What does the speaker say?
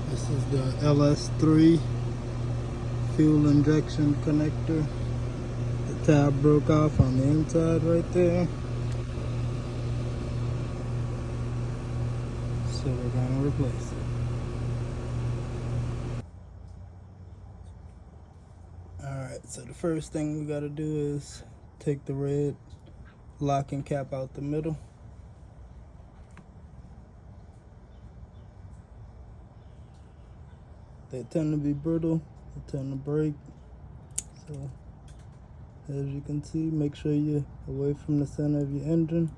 This is the LS3 fuel injection connector. The tab broke off on the inside right there. So we're gonna replace it. Alright, so the first thing we gotta do is take the red locking cap out the middle. They tend to be brittle, they tend to break. So as you can see, make sure you're away from the center of your engine.